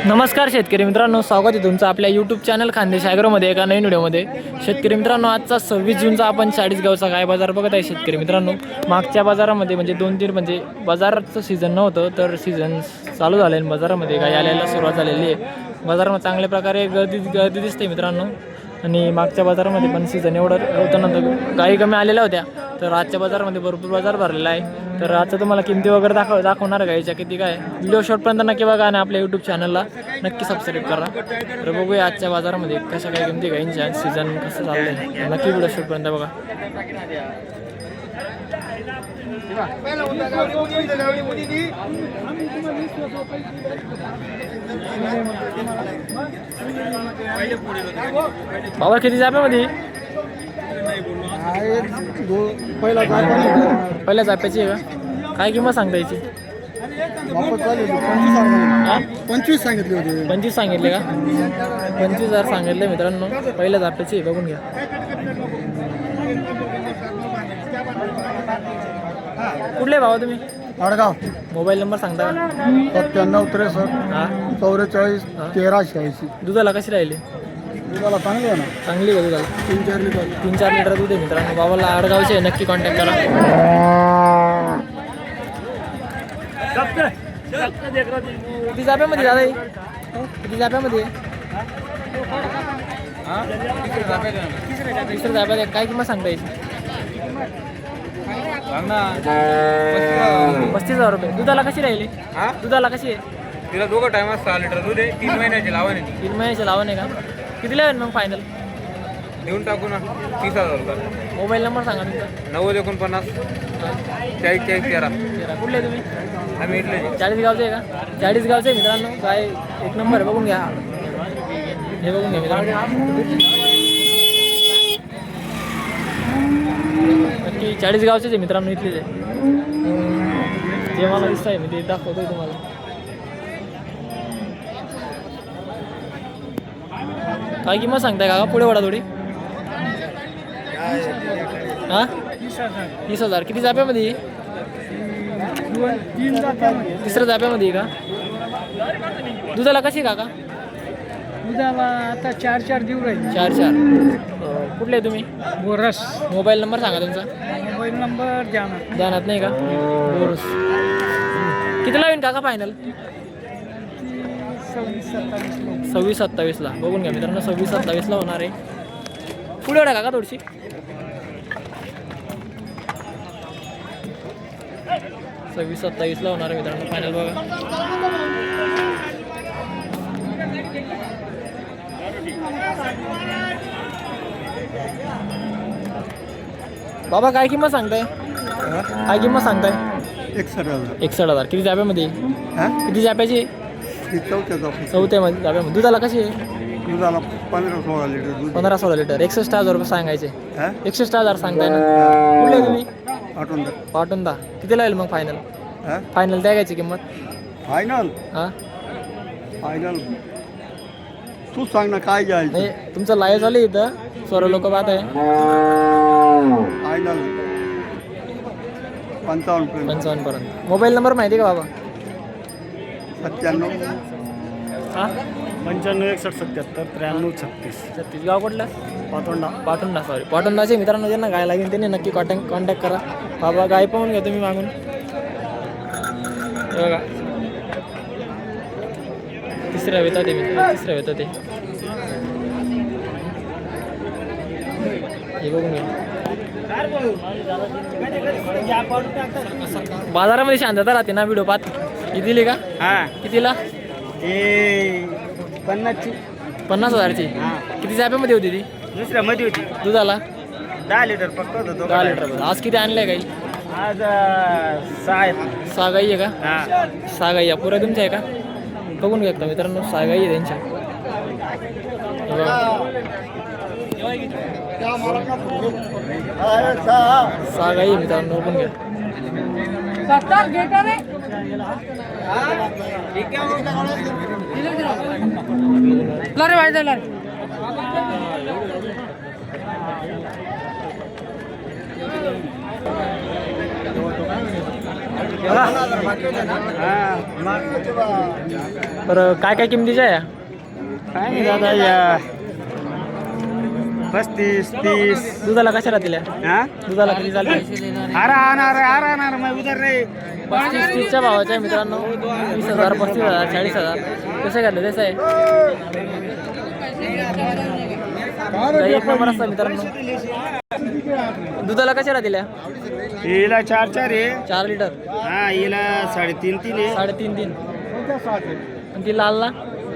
नमस्कार शेतकरी मित्रांनो, स्वागत आहे तुमचं आपल्या यूट्यूब चॅनल खानदेश ॲग्रोमध्ये एका नवीन व्हिडिओमध्ये. शेतकरी मित्रांनो, आजचा 26 जूनचा आपण 40 गावचा काय बाजार बघत आहे. शेतकरी मित्रांनो, मागच्या बाजारामध्ये म्हणजे 2-3 म्हणजे बाजाराचं सीझन नव्हतं, तर सीझन चालू झालं आहे. बाजारामध्ये गाय आल्याला सुरुवात झालेली आहे. बाजारामध्ये चांगल्या प्रकारे गर्दी दिसते मित्रांनो. आणि मागच्या बाजारामध्ये पण सीझन एवढं होतं नंतर गायी कमी आलेल्या होत्या, तर आजच्या बाजारामध्ये भरपूर बाजार भरलेला आहे. तर आजचं तुम्हाला किमती वगैरे दाखवणार गायीच्या किती काय. व्हिडिओ शॉर्टपर्यंत नक्की बघा आणि आपल्या यूट्यूब चॅनलला नक्की सबस्क्राईब करा. तर बघूया आजच्या बाजारामध्ये कशा काय किमती गायींच्या, सीझन कसं चाललं आहे. नक्की व्हिडिओ शॉर्टपर्यंत बघा. बाबा किती जाप्यामध्ये? पहिल्या जाप्याची आहे का? काय किंमत सांगता याची? 25 सांगितले होते. 25 सांगितले का? 25,000 सांगितले मित्रांनो. पहिल्या जाप्याची बघून घ्या. कुठले भावा तुम्ही? आडगाव. मोबाईल नंबर सांगता का? 97 63 हां 44 13 86. दुधाला कशी राहिली? दुधाला चांगली आहे ना. चांगली का दुधाला? 3-4 लिटर. 3-4 लिटर दूध आहे मित्रांनो. बाबाला आडगावचे आहे, नक्की कॉन्टॅक्ट करा. किती जाप्यामध्ये दादा? किती जाप्यामध्ये? तिसऱ्या जाप्यात काय किंमत सांगता यायची? 35,000 रुपये. दुधाला कशी राहिली? दुधाला कशी आहे? तिला दोघं टायमात 6 लिटर दूध आहे. 3 महिन्याची लावण आहे. 3 महिन्याचे लावण आहे का? किती लावेल मग फायनल? देऊन टाकू ना 30,000 रुपये. मोबाईल नंबर सांगा तुमचा. 90 49 40 13. कुठले तुम्ही? आम्ही इथले 40 गावचे आहे का? 40 गावचे आहे मित्रांनो. काय एक नंबर बघून घ्या. हे बघून घ्या मित्रांनो. नक्की 40 गावचेच आहे मित्रांनो, इथलेच आहे. जे मला दिसत आहे मी ते दाखवतोय तुम्हाला. काय किंमत सांगताय का? पुढे वडा थोडी. हां 30,000. किती जाप्यामध्ये? तिसऱ्या जाप्यामध्ये का? दुधाला कशी काका? दुधाला आता 4 देऊ राहील. 4 कुठले आहे तुम्ही? बोरस. मोबाईल नंबर सांगा तुमचा. मोबाईल नंबर ध्यानात नाही का? बोरस. कितीला होईल काका फायनल? 26-27 ला. बघून घ्या मित्रांनो, 26-27 ला होणार आहे. पुढे वडा काका थोडीशी. 26-27 ला होणार आहे मित्रांनो फायनल. बघा बाबा काय किंमत सांगताय? काय किंमत सांगताय? 61,000. किती जाप्यामध्ये? किती जाप्याची? चौथ्यामध्ये जाप्यामध्ये. दुधाला कशी आहे? दुधाला 15-16 लिटर. 15-16 लिटर. 61,000 रुपये सांगायचे. 61,000 सांगताय ना. कुठले तुम्ही? पाटून दा. किती लागेल मग फायनल? फायनल द्यायची किंमत? फायनल हां तू सांग ना काय घ्यायचं. नाही, तुमचं लाईव्ह चालू इथं, सर्व लोक पाहत आहे. फायनल 55 पर्यंत. मोबाईल नंबर माहिती आहे का बाबा? 97 हां 95 61 77 93 36. 36. गाव कुठलं? पाटोंडा. सॉरी, पाटोंडाचे मित्रांनो. ज्यांना गाय लागेल त्यांनी नक्की कॉन्टॅक्ट करा. बाबा गाय पाहून घ्या तुम्ही मागून. हे बघा तिसऱ्या वेतात आहे मित्रांनो. तिसऱ्या वेतात आहे. हे बघून घ्या. बाजारामध्ये शांतता राहते ना. व्हिडिओ पाहत. किती दिली का? कितीला? 50,000ची. किती जाप्यामध्ये होती ती? दुसऱ्यामध्ये होती. दुधाला 10 लिटर फक्त होतं. 10 लिटर. आज किती आणलंय गाई? आज 6 गाई आहे का? 6 गाई आहे. पुऱ्या तुमच्या आहे का? बघून घ्या मित्रांनो, 6 गाई आहे त्यांच्या. 6 गाई आहे मित्रांनो, बघून घ्या. बरं काय काय किमतीच्या आहे? काय नाही दादा या 35 30 दुधाला कशा राहतील या? हा दुधाला किती चालते? हारा आणणार मग उधर रे 35-30च्या भावाच्या आहे मित्रांनो. 20,000 35,000 40,000 कसं घातलं तसं आहे. गाई एक नंबर असतात मित्रांनो. दुधाला कशा राहतील या? हिला 4 आहे 4 लिटर हा हिला 3.5 आहे 3.5 आणि ती लालला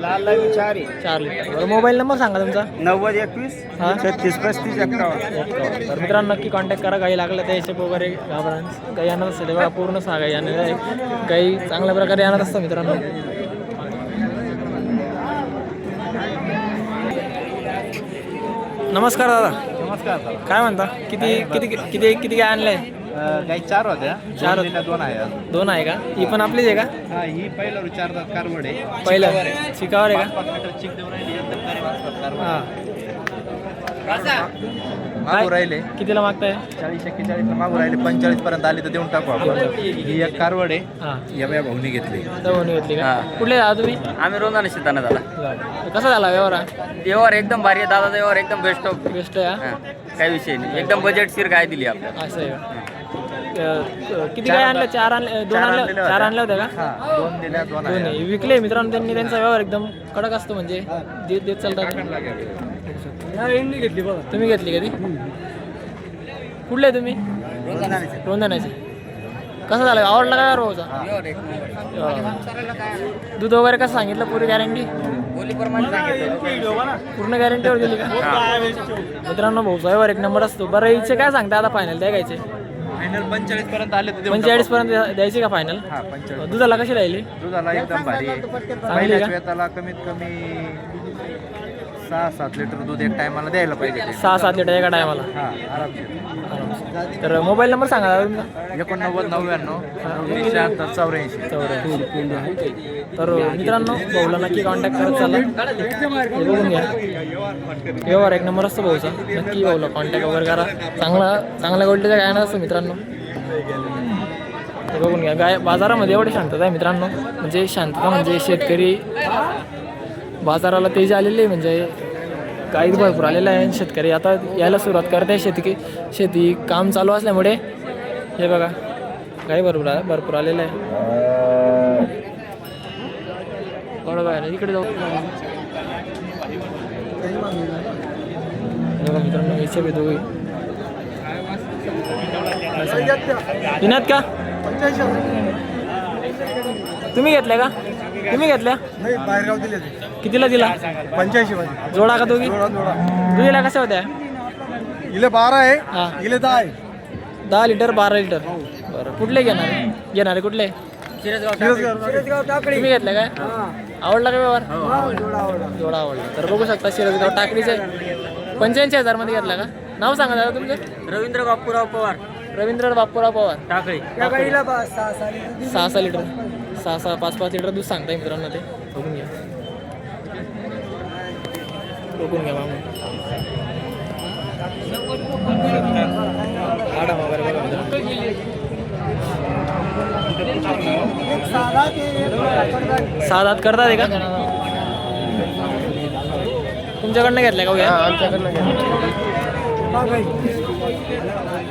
लाल 4 आहे 4 लिटर. बरं मोबाईल नंबर सांगा तुमचा. 90 21 हा 36 35 51. तर मित्रांनो नक्की कॉन्टॅक्ट करा. काही लागलं त्या हिशोब वगैरे गाभरांच काही आणत असते तेव्हा पूर्ण सांगा. याने काही चांगल्या प्रकारे आणत असतं मित्रांनो. नमस्कार दादा. नमस्कार काय म्हणता? किती किती किती किती काय आणलंय? काही 4 होत्या 4 2 आहे 2 आहे का? ही पण आपलीच आहे का? हा ही पहिला विचारतात कारवड आहे पहिलं शिकावर आहे का? 5 लिटर चिक देऊन राहिली एकदम गरीब असतात कारवड. हां मागू राहिले कितीला मागताय? 40-41 मागू राहिले 45 पर्यंत आली तर देऊन टाकू आपण. ही एक कारवड आहे हां या भाऊनी घेतली. दवून घेतली का? कुठले दादा तुम्ही? आम्ही रोजाने शेताना झाला कसा झाला व्यवहार? व्यवहार एकदम भारी आहे दादाचा व्यवहार एकदम बेस्ट ऑफ बेस्ट आहे हा? काही विषय नाही एकदम बजेट सीर काय दिली आपल्याला असं आहे का? किती काय आणलं? 4 आणले 2 आणले 4 आणल्या होत्या का? हा 2 दिल्या 2 दोन आहे. विकले मित्रांनो त्यांनी. त्यांचा व्यवहार एकदम कडक असतो म्हणजे देत देत चालतात. घेतली बघा तुम्ही घेतली कधी? कुठले तुम्ही? रोंदाण्याचे. कसा झाला? आवडला का रोजा? दूध वगैरे कसं सांगितलं? पुरी गॅरंटी? पूर्ण गॅरंटीवर दिली का? मित्रांनो भाऊचा व्यवहार एक नंबर असतो. बरं हिचे काय सांगता आता फायनल द्यायचे? फायनल 45 पर्यंत आले तर देऊन 45 पर्यंत द्यायची का फायनल? हा 45. दुधाला कशी राहिली? दुधाला एकदम भारी आहे. का? पहिल्याच वेताला कमीत कमी 6-7 लिटर दूध एक टायमाला द्यायला पाहिजे ते. 6-7 लिटर एका टायमाला. हा आरामशीर. तर मोबाईल नंबर सांगा दादा तुमचा. 89 99 86 84. तर मित्रांनो भाऊला नक्की कॉन्टॅक्ट करत चला. हे बघून घ्या व्यवहार एक नंबर असतो भाऊचा. नक्की भाऊला कॉन्टॅक्ट वगैरे करा. चांगल्या क्वालिटीचा गायना असतो मित्रांनो. हे बघून घ्या. गाय बाजारामध्ये एवढी शांतता आहे मित्रांनो. म्हणजे शांतता म्हणजे शेतकरी बाजाराला तेज आलेले आहे. म्हणजे गाई भरपूर आलेला आहे. शेतकरी आता यायला सुरुवात करत आहे. शेती काम चालू असल्यामुळे हे बघा गाई भरपूर आलेलं आहे. बरोबर आहे. इकडे जाऊ बघा मित्रांनो. याचे बी दोघे पिण्यात का? तुम्ही घेतल्या का? तुम्ही घेतल्या? नाही बाहेरगाव दिले कितीला दिला? 85 मध्ये जोडा का दोघी? दुधीला कशा होत्या? हिला 12 आहे हां हिला 10 आहे 10 लिटर 12 लिटर. बरं कुठले घेणारे कुठले? तुम्ही घेतले काय? आवडला का व्यवहार? जोडा आवडला. तर बघू शकता शिरसगाव टाकडीचे 85,000 मध्ये घेतला का? नाव सांगा दादा तुमचं. रवींद्र बापूराव पवार रवींद्र बापूराव पवार. टाकळी 6 लिटर 5 लिटर दूध सांगताय मित्रांनो. ते बघून घ्या मामा. आडा वगैरे बघा मित्रांनो. 6 दात करतात आहे का? तुमच्याकडनं घेतलं का?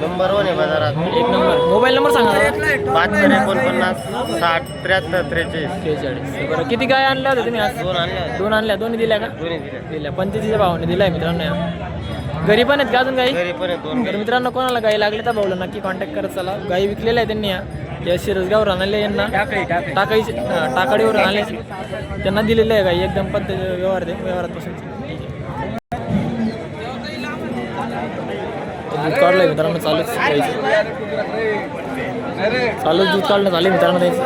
नंबर 1 आहे बाजारात. एक नंबर. मोबाईल नंबर सांगा. 72 49 60 73 43. बरं किती गाय आणल्या होत्या तुम्ही आज? 2 आणल्या 2 आणल्या. दोन्ही दिल्या का? दिल्या. 35च्या भावाने दिलाय मित्रांनो. घरी पण आहेत का अजून गाई? घरी पण 2 तर मित्रांनो कोणाला गाई लागले तर भाऊला नक्की कॉन्टॅक्ट करत चला. गाई विकलेल्या आहे त्यांनी या शिरसगाववर आणले यांना टाकाडीवर आणले त्यांना दिलेले आहे गाई. एकदम पद्धत व्यवहारात पासून दूध काढलंय मित्रांनो. चालूच दूध काढणं चालू मित्रांनो त्यांचं.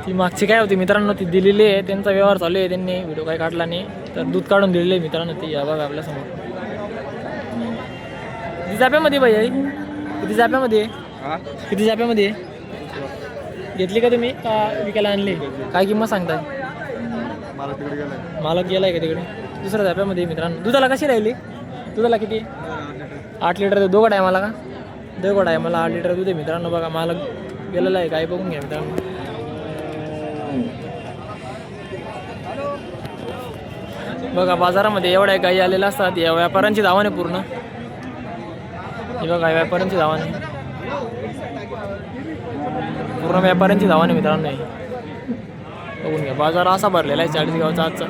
ती मागची काय होती मित्रांनो ती दिलेली आहे. त्यांचा व्यवहार चालू आहे. त्यांनी व्हिडिओ काय काढला नाही तर दूध काढून दिलेलं आहे मित्रांनो. ती या बघा आपल्यासमोर. किती जाप्यामध्ये बाई आई? किती जाप्यामध्ये? किती जाप्यामध्ये घेतली का तुम्ही का विकायला आणली? काय किंमत सांगताय? मालक गेलाय का तिकडे? दुसऱ्या जाप्यामध्ये मित्रांनो. दुधाला कशी राहिली? दुधाला किती? 8 लिटर दूध दोघं टायमाला का? दोघं टायमाला 8 लिटर दूध आहे मित्रांनो. बघा मालक गेलेला आहे, काय बघून घ्या मित्रांनो. बघा बाजारामध्ये एवढ्या गायी आलेल्या असतात, या व्यापाऱ्यांची धावण आहे पूर्ण. हे बघा व्यापाऱ्यांची धावण आहे, पूर्ण व्यापाऱ्यांची धावण आहे मित्रांनो. बघून घ्या बाजार असा भरलेला आहे चाळीसगावचा आजचा.